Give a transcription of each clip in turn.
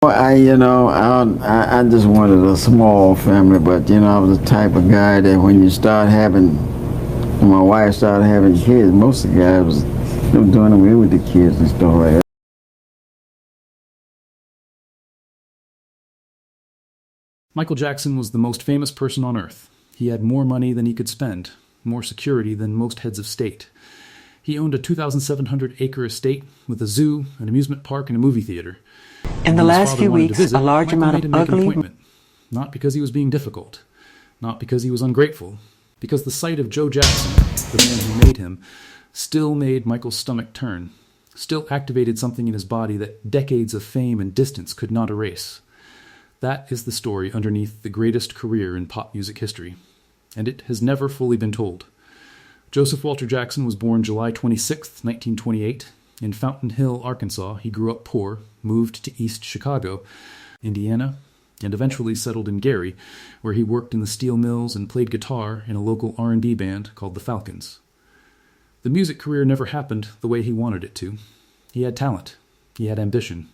I just wanted a small family, but I was the type of guy that when my wife started having kids, most of the guys was doing away with the kids and stuff like that. Michael Jackson was the most famous person on earth. He had more money than he could spend, more security than most heads of state. He owned a 2,700-acre estate with a zoo, an amusement park, and a movie theater. In the last few weeks, a large amount of ugly... Not because he was being difficult, not because he was ungrateful, because the sight of Joe Jackson, the man who made him, still made Michael's stomach turn, still activated something in his body that decades of fame and distance could not erase. That is the story underneath the greatest career in pop music history, and it has never fully been told. Joseph Walter Jackson was born July 26, 1928. In Fountain Hill, Arkansas, he grew up poor, moved to East Chicago, Indiana, and eventually settled in Gary, where he worked in the steel mills and played guitar in a local R&B band called the Falcons. The music career never happened the way he wanted it to. He had talent, he had ambition,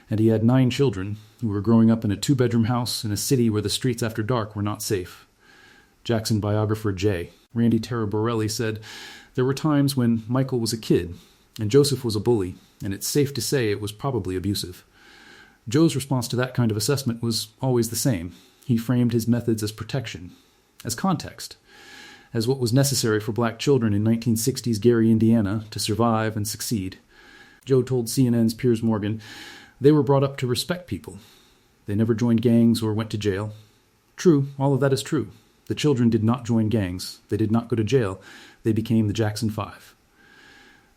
and he had 9 children who were growing up in a 2-bedroom house in a city where the streets after dark were not safe. Jackson biographer J. Randy Borelli said, "There were times when Michael was a kid, and Joseph was a bully, and it's safe to say it was probably abusive." Joe's response to that kind of assessment was always the same. He framed his methods as protection, as context, as what was necessary for black children in 1960s Gary, Indiana, to survive and succeed. Joe told CNN's Piers Morgan, "They were brought up to respect people. They never joined gangs or went to jail." True, all of that is true. The children did not join gangs. They did not go to jail. They became the Jackson 5.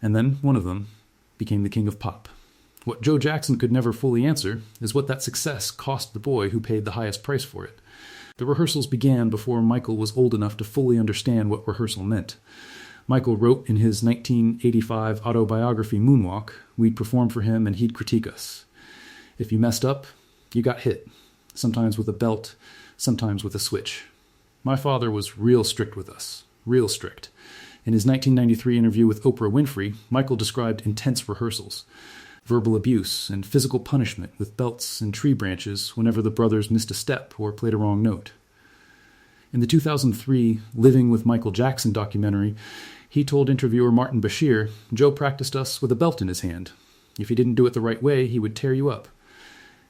And then one of them became the king of pop. What Joe Jackson could never fully answer is what that success cost the boy who paid the highest price for it. The rehearsals began before Michael was old enough to fully understand what rehearsal meant. Michael wrote in his 1985 autobiography Moonwalk, we'd perform for him and he'd critique us. If you messed up, you got hit, sometimes with a belt, sometimes with a switch. My father was real strict with us, real strict. In his 1993 interview with Oprah Winfrey, Michael described intense rehearsals, verbal abuse, and physical punishment with belts and tree branches whenever the brothers missed a step or played a wrong note. In the 2003 Living with Michael Jackson documentary, he told interviewer Martin Bashir, "Joe practiced us with a belt in his hand. If he didn't do it the right way, he would tear you up."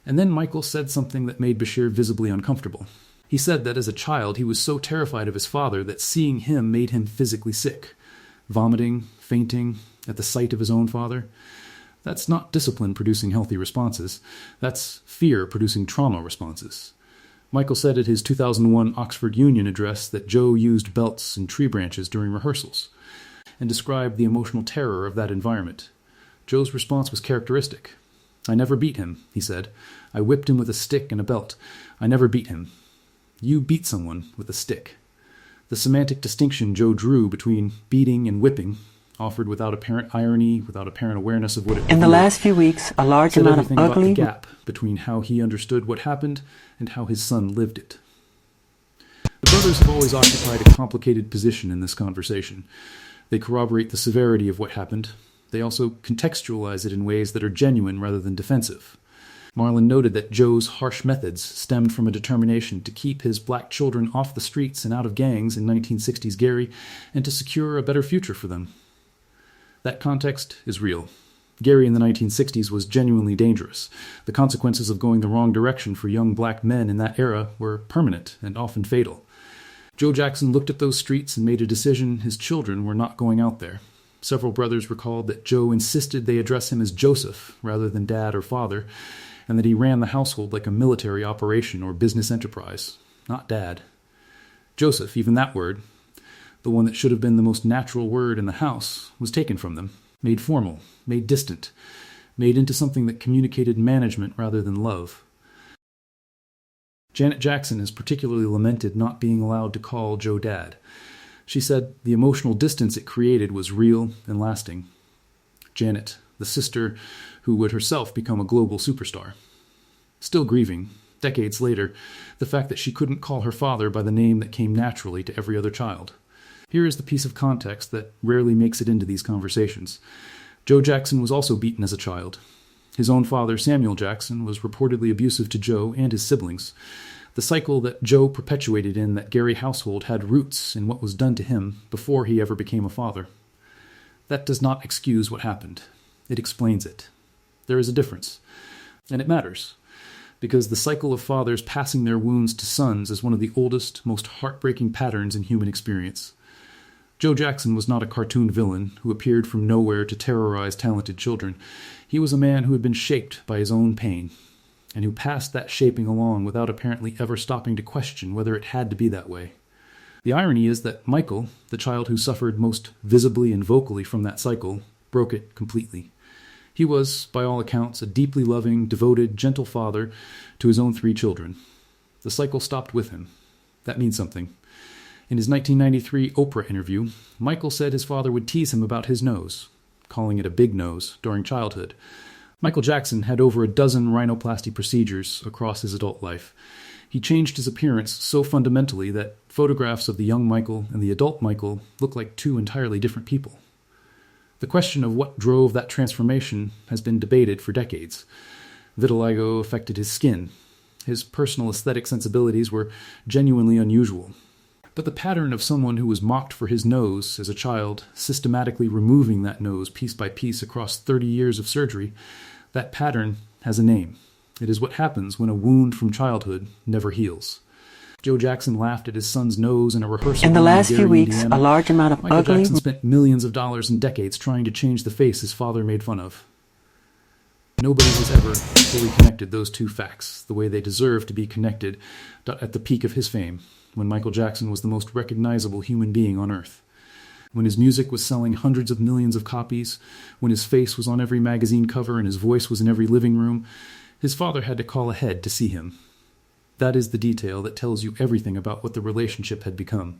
And then Michael said something that made Bashir visibly uncomfortable. He said that as a child he was so terrified of his father that seeing him made him physically sick, vomiting, fainting at the sight of his own father. That's not discipline producing healthy responses. That's fear producing trauma responses. Michael said at his 2001 Oxford Union address that Joe used belts and tree branches during rehearsals, and described the emotional terror of that environment. Joe's response was characteristic. "I never beat him," he said. "I whipped him with a stick and a belt. I never beat him." You beat someone with a stick. The semantic distinction Joe drew between beating and whipping, offered without apparent irony, without apparent awareness of what it In the last few weeks, a large amount of about ugly... the gap between how he understood what happened and how his son lived it. The brothers have always occupied a complicated position in this conversation. They corroborate the severity of what happened. They also contextualize it in ways that are genuine rather than defensive. Marlon noted that Joe's harsh methods stemmed from a determination to keep his black children off the streets and out of gangs in 1960s Gary and to secure a better future for them. That context is real. Gary in the 1960s was genuinely dangerous. The consequences of going the wrong direction for young black men in that era were permanent and often fatal. Joe Jackson looked at those streets and made a decision his children were not going out there. Several brothers recalled that Joe insisted they address him as Joseph rather than Dad or Father, and that he ran the household like a military operation or business enterprise, not Dad. Joseph, even that word, the one that should have been the most natural word in the house, was taken from them, made formal, made distant, made into something that communicated management rather than love. Janet Jackson has particularly lamented not being allowed to call Joe Dad. She said the emotional distance it created was real and lasting. Janet, the sister who would herself become a global superstar. Still grieving, decades later, the fact that she couldn't call her father by the name that came naturally to every other child. Here is the piece of context that rarely makes it into these conversations. Joe Jackson was also beaten as a child. His own father, Samuel Jackson, was reportedly abusive to Joe and his siblings. The cycle that Joe perpetuated in that Gary household had roots in what was done to him before he ever became a father. That does not excuse what happened. It explains it. There is a difference. And it matters, because the cycle of fathers passing their wounds to sons is one of the oldest, most heartbreaking patterns in human experience. Joe Jackson was not a cartoon villain who appeared from nowhere to terrorize talented children. He was a man who had been shaped by his own pain, and who passed that shaping along without apparently ever stopping to question whether it had to be that way. The irony is that Michael, the child who suffered most visibly and vocally from that cycle, broke it completely. He was, by all accounts, a deeply loving, devoted, gentle father to his own 3 children. The cycle stopped with him. That means something. In his 1993 Oprah interview, Michael said his father would tease him about his nose, calling it a big nose, during childhood. Michael Jackson had over a dozen rhinoplasty procedures across his adult life. He changed his appearance so fundamentally that photographs of the young Michael and the adult Michael look like 2 entirely different people. The question of what drove that transformation has been debated for decades. Vitiligo affected his skin. His personal aesthetic sensibilities were genuinely unusual. But the pattern of someone who was mocked for his nose as a child, systematically removing that nose piece by piece across 30 years of surgery, that pattern has a name. It is what happens when a wound from childhood never heals. Joe Jackson laughed at his son's nose in a rehearsal. In the last few weeks, Indiana. a large amount of Michael ugly... Jackson spent millions of dollars and decades trying to change the face his father made fun of. Nobody has ever fully connected those 2 facts the way they deserve to be connected at the peak of his fame, when Michael Jackson was the most recognizable human being on earth. When his music was selling hundreds of millions of copies, when his face was on every magazine cover and his voice was in every living room, his father had to call ahead to see him. That is the detail that tells you everything about what the relationship had become.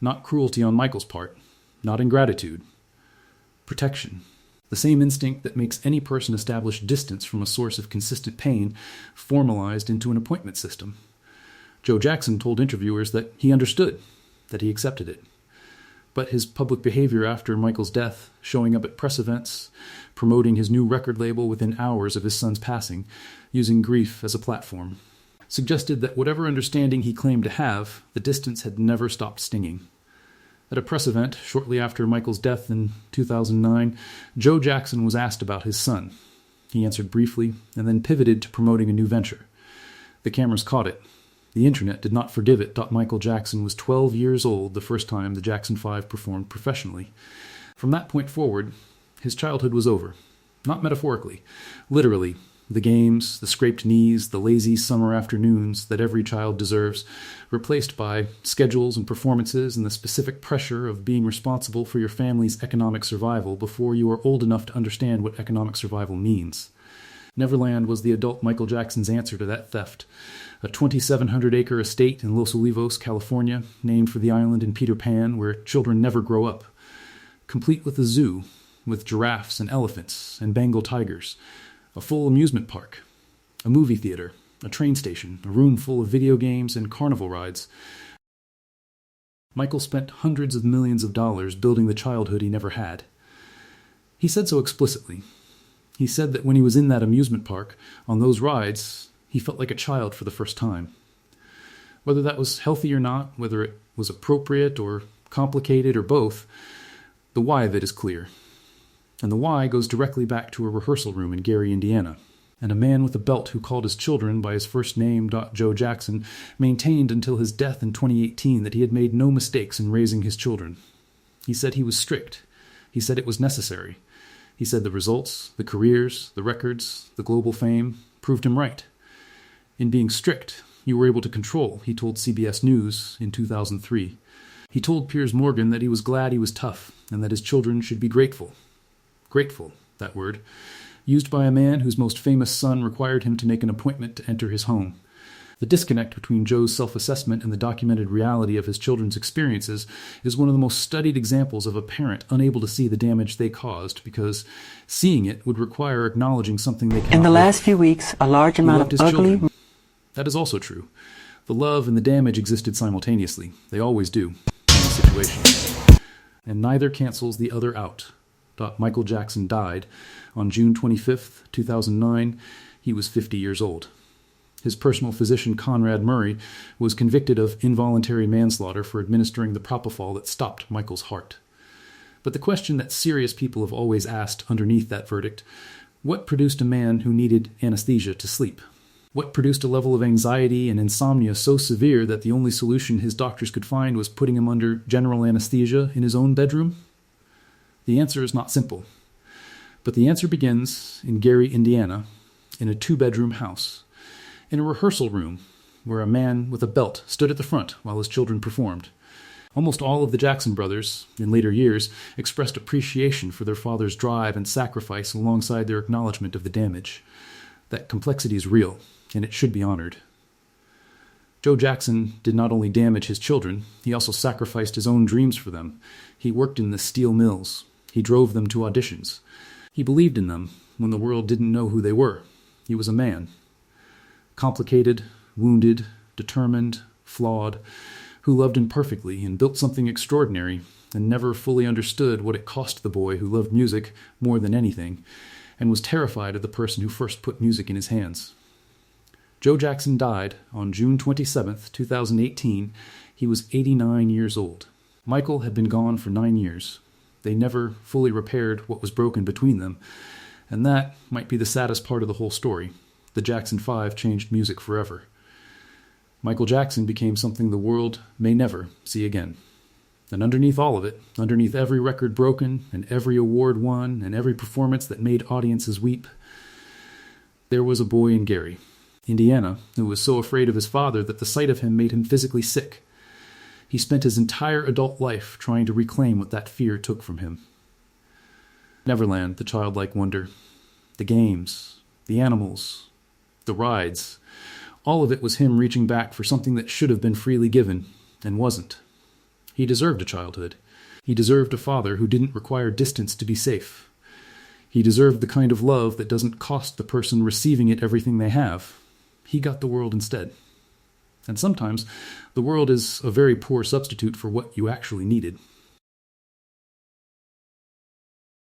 Not cruelty on Michael's part, not ingratitude. Protection. The same instinct that makes any person establish distance from a source of consistent pain formalized into an appointment system. Joe Jackson told interviewers that he understood, that he accepted it. But his public behavior after Michael's death, showing up at press events, promoting his new record label within hours of his son's passing, using grief as a platform, suggested that whatever understanding he claimed to have, the distance had never stopped stinging. At a press event shortly after Michael's death in 2009, Joe Jackson was asked about his son. He answered briefly and then pivoted to promoting a new venture. The cameras caught it. The internet did not forgive it. Michael Jackson was 12 years old the first time the Jackson 5 performed professionally. From that point forward, his childhood was over. Not metaphorically. Literally. The games, the scraped knees, the lazy summer afternoons that every child deserves, replaced by schedules and performances and the specific pressure of being responsible for your family's economic survival before you are old enough to understand what economic survival means. Neverland was the adult Michael Jackson's answer to that theft. A 2,700-acre estate in Los Olivos, California, named for the island in Peter Pan, where children never grow up. Complete with a zoo, with giraffes and elephants and Bengal tigers. A full amusement park. A movie theater. A train station. A room full of video games and carnival rides. Michael spent hundreds of millions of dollars building the childhood he never had. He said so explicitly. He said that when he was in that amusement park, on those rides, he felt like a child for the first time. Whether that was healthy or not, whether it was appropriate or complicated or both, the why of it is clear. And the why goes directly back to a rehearsal room in Gary, Indiana. And a man with a belt who called his children by his first name, Joe Jackson, maintained until his death in 2018 that he had made no mistakes in raising his children. He said he was strict. He said it was necessary. He said the results, the careers, the records, the global fame proved him right. In being strict, you were able to control, he told CBS News in 2003. He told Piers Morgan that he was glad he was tough and that his children should be grateful. Grateful, that word, used by a man whose most famous son required him to make an appointment to enter his home. The disconnect between Joe's self-assessment and the documented reality of his children's experiences is one of the most studied examples of a parent unable to see the damage they caused because seeing it would require acknowledging something they cannot. In the last few weeks, a large amount of ugly... That is also true. The love and the damage existed simultaneously. They always do, in this situation. And neither cancels the other out. Michael Jackson died on June 25, 2009. He was 50 years old. His personal physician, Conrad Murray, was convicted of involuntary manslaughter for administering the propofol that stopped Michael's heart. But the question that serious people have always asked underneath that verdict: what produced a man who needed anesthesia to sleep? What produced a level of anxiety and insomnia so severe that the only solution his doctors could find was putting him under general anesthesia in his own bedroom? The answer is not simple. But the answer begins in Gary, Indiana, in a 2-bedroom house, in a rehearsal room where a man with a belt stood at the front while his children performed. Almost all of the Jackson brothers, in later years, expressed appreciation for their father's drive and sacrifice alongside their acknowledgement of the damage. That complexity is real, and it should be honored. Joe Jackson did not only damage his children, he also sacrificed his own dreams for them. He worked in the steel mills. He drove them to auditions. He believed in them when the world didn't know who they were. He was a man. Complicated, wounded, determined, flawed, who loved imperfectly and built something extraordinary and never fully understood what it cost the boy who loved music more than anything and was terrified of the person who first put music in his hands. Joe Jackson died on June 27, 2018. He was 89 years old. Michael had been gone for 9 years. They never fully repaired what was broken between them, and that might be the saddest part of the whole story. The Jackson 5 changed music forever. Michael Jackson became something the world may never see again. And underneath all of it, underneath every record broken and every award won and every performance that made audiences weep, there was a boy in Gary, Indiana, who was so afraid of his father that the sight of him made him physically sick. He spent his entire adult life trying to reclaim what that fear took from him. Neverland, the childlike wonder, the games, the animals, the rides, all of it was him reaching back for something that should have been freely given and wasn't. He deserved a childhood. He deserved a father who didn't require distance to be safe. He deserved the kind of love that doesn't cost the person receiving it everything they have. He got the world instead. And sometimes the world is a very poor substitute for what you actually needed.